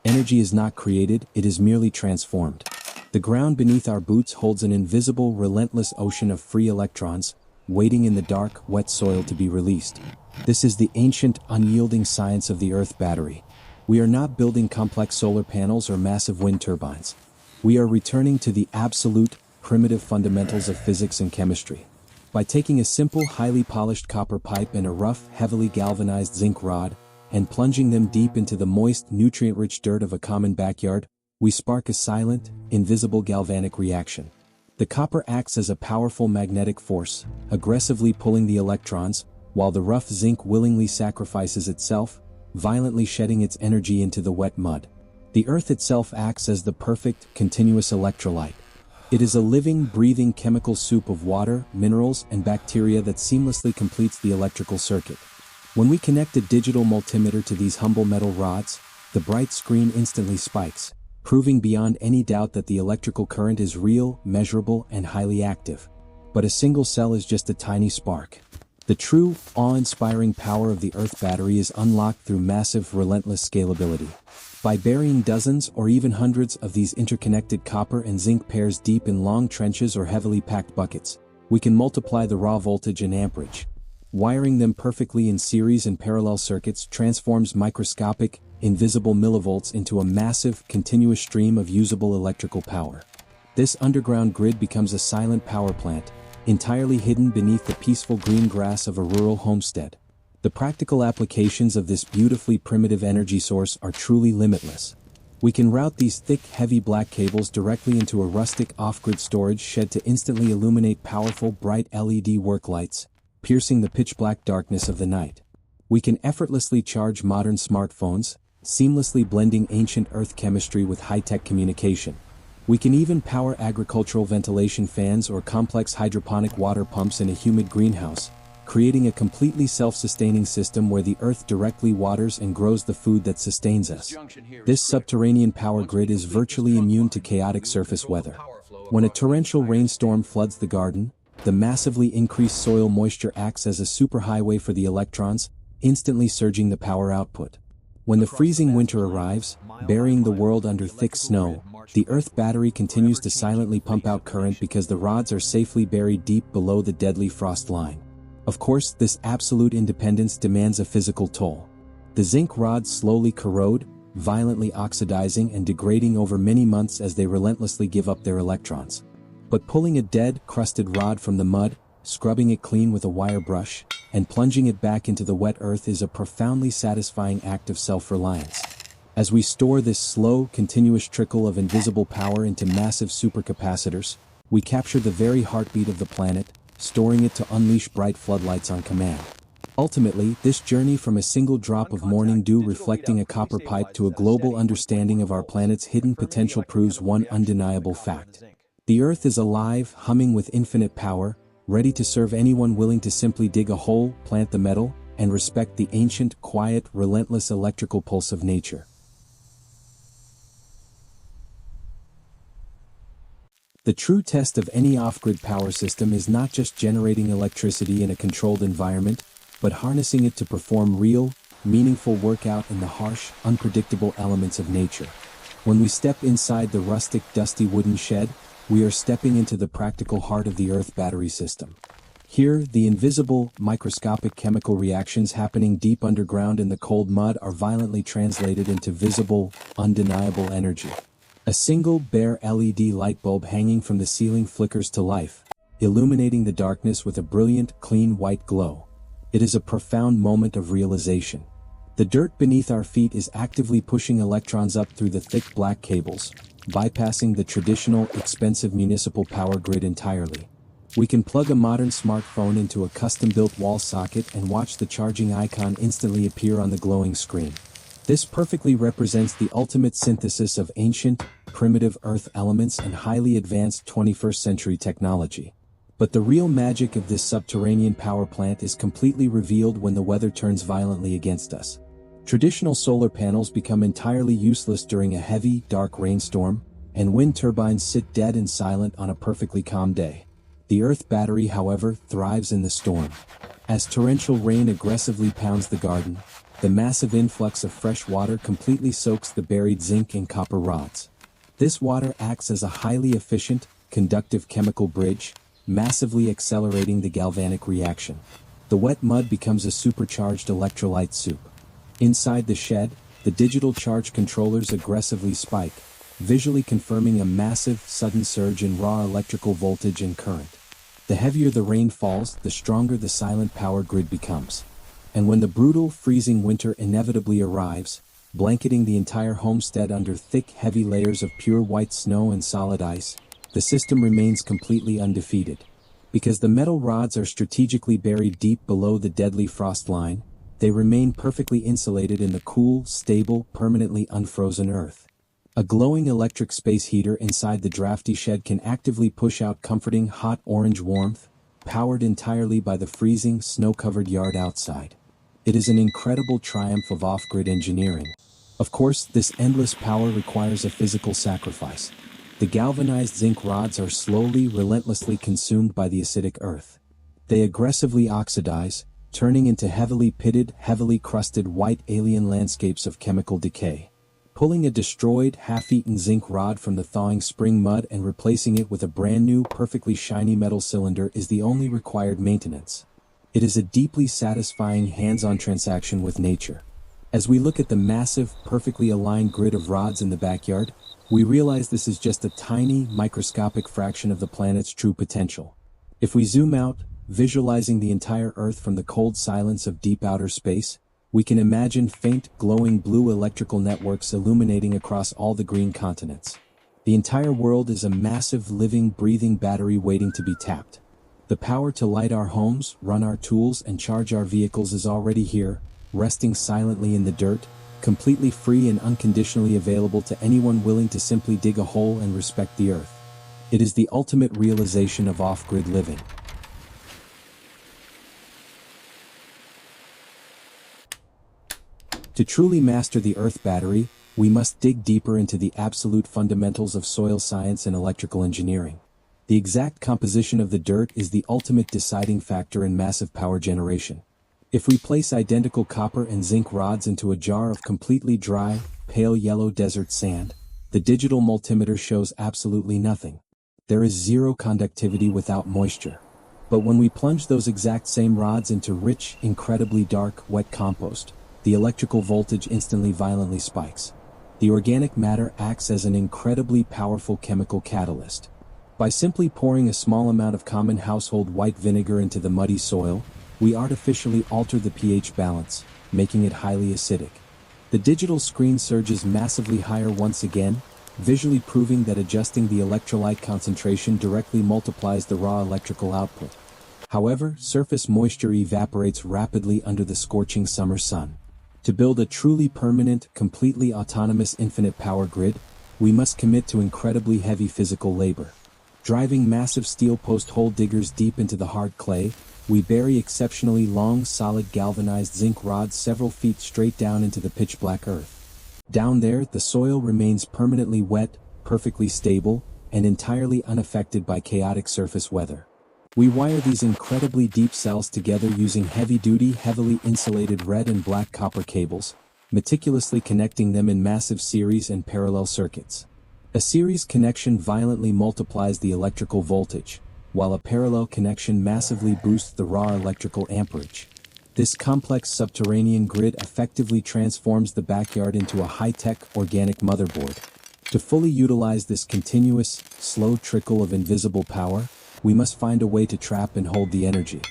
Energy is not created, it is merely transformed. The ground beneath our boots holds an invisible, relentless ocean of free electrons, waiting in the dark, wet soil to be released. This is the ancient, unyielding science of the Earth battery. We are not building complex solar panels or massive wind turbines. We are returning to the absolute, primitive fundamentals of physics and chemistry. By taking a simple, highly polished copper pipe and a rough, heavily galvanized zinc rod, and plunging them deep into the moist, nutrient-rich dirt of a common backyard, we spark a silent, invisible galvanic reaction. The copper acts as a powerful magnetic force, aggressively pulling the electrons, while the rough zinc willingly sacrifices itself, violently shedding its energy into the wet mud. The Earth itself acts as the perfect, continuous electrolyte. It is a living, breathing chemical soup of water, minerals, and bacteria that seamlessly completes the electrical circuit. When we connect a digital multimeter to these humble metal rods, the bright screen instantly spikes, proving beyond any doubt that the electrical current is real, measurable, and highly active. But a single cell is just a tiny spark. The true, awe-inspiring power of the Earth battery is unlocked through massive, relentless scalability. By burying dozens or even hundreds of these interconnected copper and zinc pairs deep in long trenches or heavily packed buckets, we can multiply the raw voltage and amperage. Wiring them perfectly in series and parallel circuits transforms microscopic, invisible millivolts into a massive, continuous stream of usable electrical power. This underground grid becomes a silent power plant, entirely hidden beneath the peaceful green grass of a rural homestead. The practical applications of this beautifully primitive energy source are truly limitless. We can route these thick, heavy black cables directly into a rustic off-grid storage shed to instantly illuminate powerful, bright LED work lights, piercing the pitch-black darkness of the night. We can effortlessly charge modern smartphones, seamlessly blending ancient Earth chemistry with high-tech communication. We can even power agricultural ventilation fans or complex hydroponic water pumps in a humid greenhouse, creating a completely self-sustaining system where the Earth directly waters and grows the food that sustains us. This subterranean power grid is virtually immune to chaotic surface weather. When a torrential rainstorm floods the garden, the massively increased soil moisture acts as a superhighway for the electrons, instantly surging the power output. When the freezing winter arrives, burying the world under thick snow, the Earth battery continues to silently pump out current because the rods are safely buried deep below the deadly frost line. Of course, this absolute independence demands a physical toll. The zinc rods slowly corrode, violently oxidizing and degrading over many months as they relentlessly give up their electrons. But pulling a dead, crusted rod from the mud, scrubbing it clean with a wire brush, and plunging it back into the wet earth is a profoundly satisfying act of self-reliance. As we store this slow, continuous trickle of invisible power into massive supercapacitors, we capture the very heartbeat of the planet, storing it to unleash bright floodlights on command. Ultimately, this journey from a single drop of morning dew reflecting a copper pipe to a global understanding of our planet's hidden potential proves one undeniable fact. The Earth is alive, humming with infinite power, ready to serve anyone willing to simply dig a hole, plant the metal, and respect the ancient, quiet, relentless electrical pulse of nature. The true test of any off-grid power system is not just generating electricity in a controlled environment, but harnessing it to perform real, meaningful work out in the harsh, unpredictable elements of nature. When we step inside the rustic, dusty wooden shed, we are stepping into the practical heart of the Earth battery system. Here, the invisible, microscopic chemical reactions happening deep underground in the cold mud are violently translated into visible, undeniable energy. A single bare LED light bulb hanging from the ceiling flickers to life, illuminating the darkness with a brilliant, clean white glow. It is a profound moment of realization. The dirt beneath our feet is actively pushing electrons up through the thick black cables, bypassing the traditional, expensive municipal power grid entirely. We can plug a modern smartphone into a custom-built wall socket and watch the charging icon instantly appear on the glowing screen. This perfectly represents the ultimate synthesis of ancient, primitive Earth elements and highly advanced 21st century technology. But the real magic of this subterranean power plant is completely revealed when the weather turns violently against us. Traditional solar panels become entirely useless during a heavy, dark rainstorm, and wind turbines sit dead and silent on a perfectly calm day. The Earth battery, however, thrives in the storm. As torrential rain aggressively pounds the garden, the massive influx of fresh water completely soaks the buried zinc and copper rods. This water acts as a highly efficient, conductive chemical bridge, massively accelerating the galvanic reaction. The wet mud becomes a supercharged electrolyte soup. Inside the shed, the digital charge controllers aggressively spike, visually confirming a massive, sudden surge in raw electrical voltage and current. The heavier the rain falls, the stronger the silent power grid becomes. And when the brutal, freezing winter inevitably arrives, blanketing the entire homestead under thick, heavy layers of pure white snow and solid ice, the system remains completely undefeated. Because the metal rods are strategically buried deep below the deadly frost line, they remain perfectly insulated in the cool, stable, permanently unfrozen earth. A glowing electric space heater inside the drafty shed can actively push out comforting hot orange warmth, powered entirely by the freezing, snow-covered yard outside. It is an incredible triumph of off-grid engineering. Of course, this endless power requires a physical sacrifice. The galvanized zinc rods are slowly, relentlessly consumed by the acidic earth. They aggressively oxidize, turning into heavily pitted, heavily crusted white alien landscapes of chemical decay. Pulling a destroyed, half-eaten zinc rod from the thawing spring mud and replacing it with a brand new, perfectly shiny metal cylinder is the only required maintenance. It is a deeply satisfying hands-on transaction with nature. As we look at the massive, perfectly aligned grid of rods in the backyard, we realize this is just a tiny, microscopic fraction of the planet's true potential. If we zoom out, visualizing the entire Earth from the cold silence of deep outer space, we can imagine faint, glowing blue electrical networks illuminating across all the green continents. The entire world is a massive, living, breathing battery waiting to be tapped. The power to light our homes, run our tools, and charge our vehicles is already here, resting silently in the dirt, completely free and unconditionally available to anyone willing to simply dig a hole and respect the earth. It is the ultimate realization of off-grid living. To truly master the earth battery, we must dig deeper into the absolute fundamentals of soil science and electrical engineering. The exact composition of the dirt is the ultimate deciding factor in massive power generation. If we place identical copper and zinc rods into a jar of completely dry, pale yellow desert sand, the digital multimeter shows absolutely nothing. There is zero conductivity without moisture. But when we plunge those exact same rods into rich, incredibly dark, wet compost, the electrical voltage instantly violently spikes. The organic matter acts as an incredibly powerful chemical catalyst. By simply pouring a small amount of common household white vinegar into the muddy soil, we artificially alter the pH balance, making it highly acidic. The digital screen surges massively higher once again, visually proving that adjusting the electrolyte concentration directly multiplies the raw electrical output. However, surface moisture evaporates rapidly under the scorching summer sun. To build a truly permanent, completely autonomous infinite power grid, we must commit to incredibly heavy physical labor. Driving massive steel post hole diggers deep into the hard clay, we bury exceptionally long, solid galvanized zinc rods several feet straight down into the pitch-black earth. Down there, the soil remains permanently wet, perfectly stable, and entirely unaffected by chaotic surface weather. We wire these incredibly deep cells together using heavy-duty, heavily insulated red and black copper cables, meticulously connecting them in massive series and parallel circuits. A series connection violently multiplies the electrical voltage, while a parallel connection massively boosts the raw electrical amperage. This complex subterranean grid effectively transforms the backyard into a high-tech, organic motherboard. To fully utilize this continuous, slow trickle of invisible power, we must find a way to trap and hold the energy.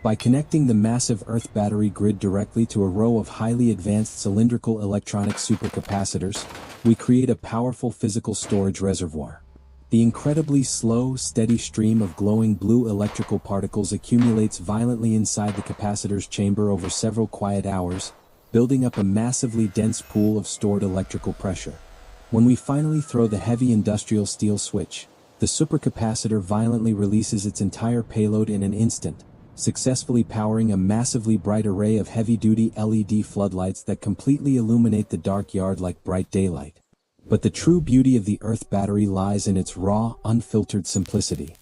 By connecting the massive earth battery grid directly to a row of highly advanced cylindrical electronic supercapacitors, we create a powerful physical storage reservoir. The incredibly slow, steady stream of glowing blue electrical particles accumulates violently inside the capacitor's chamber over several quiet hours, building up a massively dense pool of stored electrical pressure. When we finally throw the heavy industrial steel switch, the supercapacitor violently releases its entire payload in an instant, successfully powering a massively bright array of heavy-duty LED floodlights that completely illuminate the dark yard like bright daylight. But the true beauty of the earth battery lies in its raw, unfiltered simplicity.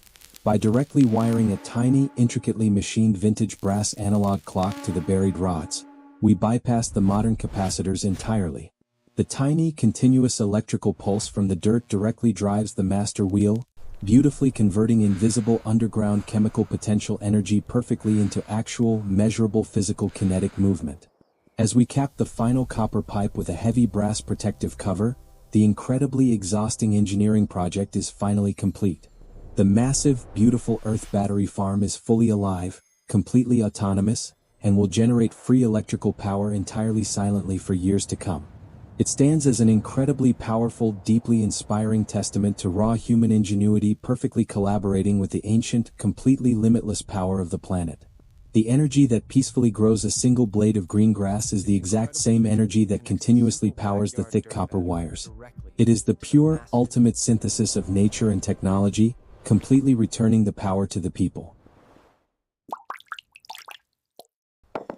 By directly wiring a tiny, intricately machined vintage brass analog clock to the buried rods, we bypass the modern capacitors entirely. The tiny, continuous electrical pulse from the dirt directly drives the master wheel, beautifully converting invisible underground chemical potential energy perfectly into actual, measurable physical kinetic movement. As we cap the final copper pipe with a heavy brass protective cover, the incredibly exhausting engineering project is finally complete. The massive, beautiful Earth battery farm is fully alive, completely autonomous, and will generate free electrical power entirely silently for years to come. It stands as an incredibly powerful, deeply inspiring testament to raw human ingenuity perfectly collaborating with the ancient, completely limitless power of the planet. The energy that peacefully grows a single blade of green grass is the exact same energy that continuously powers the thick copper wires. It is the pure, ultimate synthesis of nature and technology, completely returning the power to the people.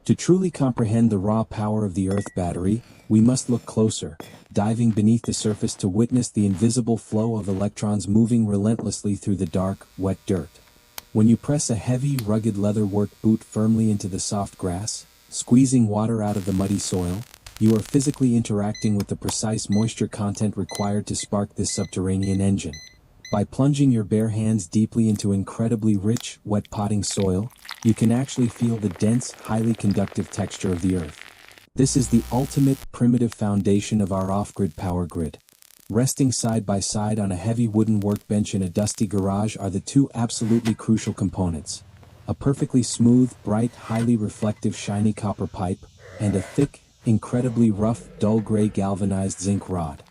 To truly comprehend the raw power of the Earth battery, we must look closer, diving beneath the surface to witness the invisible flow of electrons moving relentlessly through the dark, wet dirt. When you press a heavy, rugged leather-worked boot firmly into the soft grass, squeezing water out of the muddy soil, you are physically interacting with the precise moisture content required to spark this subterranean engine. By plunging your bare hands deeply into incredibly rich, wet potting soil, you can actually feel the dense, highly conductive texture of the earth. This is the ultimate, primitive foundation of our off-grid power grid. Resting side by side on a heavy wooden workbench in a dusty garage are the two absolutely crucial components: a perfectly smooth, bright, highly reflective shiny copper pipe, and a thick, incredibly rough, dull gray galvanized zinc rod.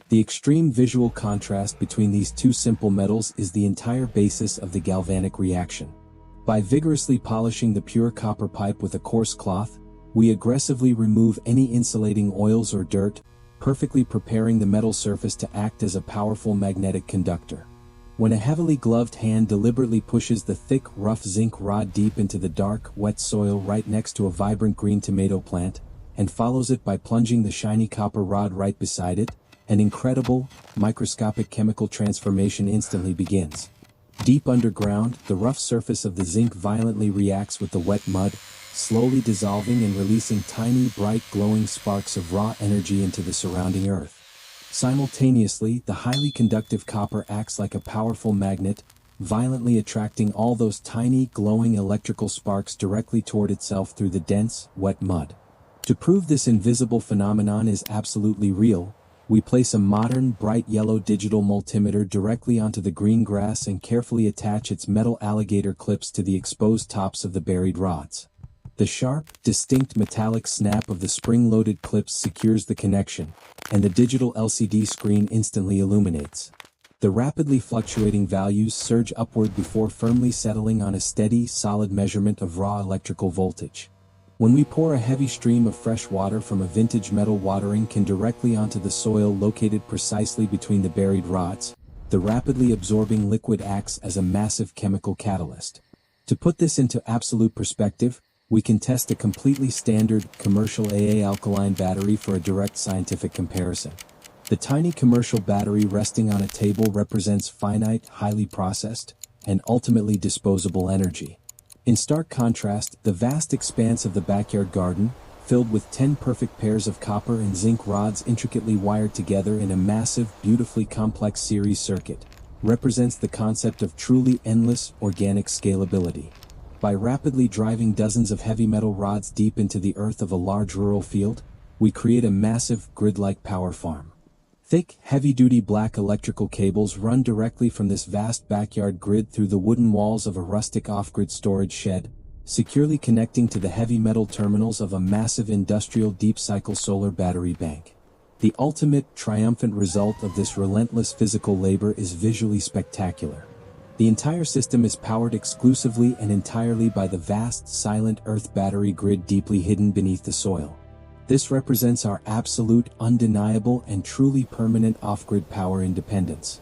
The extreme visual contrast between these two simple metals is the entire basis of the galvanic reaction. By vigorously polishing the pure copper pipe with a coarse cloth, we aggressively remove any insulating oils or dirt, perfectly preparing the metal surface to act as a powerful magnetic conductor. When a heavily gloved hand deliberately pushes the thick, rough zinc rod deep into the dark, wet soil right next to a vibrant green tomato plant, and follows it by plunging the shiny copper rod right beside it, an incredible, microscopic chemical transformation instantly begins. Deep underground, the rough surface of the zinc violently reacts with the wet mud, slowly dissolving and releasing tiny, bright, glowing sparks of raw energy into the surrounding earth. Simultaneously, the highly conductive copper acts like a powerful magnet, violently attracting all those tiny, glowing electrical sparks directly toward itself through the dense, wet mud. To prove this invisible phenomenon is absolutely real, we place a modern, bright yellow digital multimeter directly onto the green grass and carefully attach its metal alligator clips to the exposed tops of the buried rods. The sharp, distinct metallic snap of the spring-loaded clips secures the connection, and the digital LCD screen instantly illuminates. The rapidly fluctuating values surge upward before firmly settling on a steady, solid measurement of raw electrical voltage. When we pour a heavy stream of fresh water from a vintage metal watering can directly onto the soil located precisely between the buried rods, the rapidly absorbing liquid acts as a massive chemical catalyst. To put this into absolute perspective, we can test a completely standard, commercial AA alkaline battery for a direct scientific comparison. The tiny commercial battery resting on a table represents finite, highly processed, and ultimately disposable energy. In stark contrast, the vast expanse of the backyard garden, filled with 10 perfect pairs of copper and zinc rods intricately wired together in a massive, beautifully complex series circuit, represents the concept of truly endless, organic scalability. By rapidly driving dozens of heavy metal rods deep into the earth of a large rural field, we create a massive, grid-like power farm. Thick, heavy-duty black electrical cables run directly from this vast backyard grid through the wooden walls of a rustic off-grid storage shed, securely connecting to the heavy metal terminals of a massive industrial deep-cycle solar battery bank. The ultimate, triumphant result of this relentless physical labor is visually spectacular. The entire system is powered exclusively and entirely by the vast, silent Earth battery grid deeply hidden beneath the soil. This represents our absolute, undeniable, and truly permanent off-grid power independence.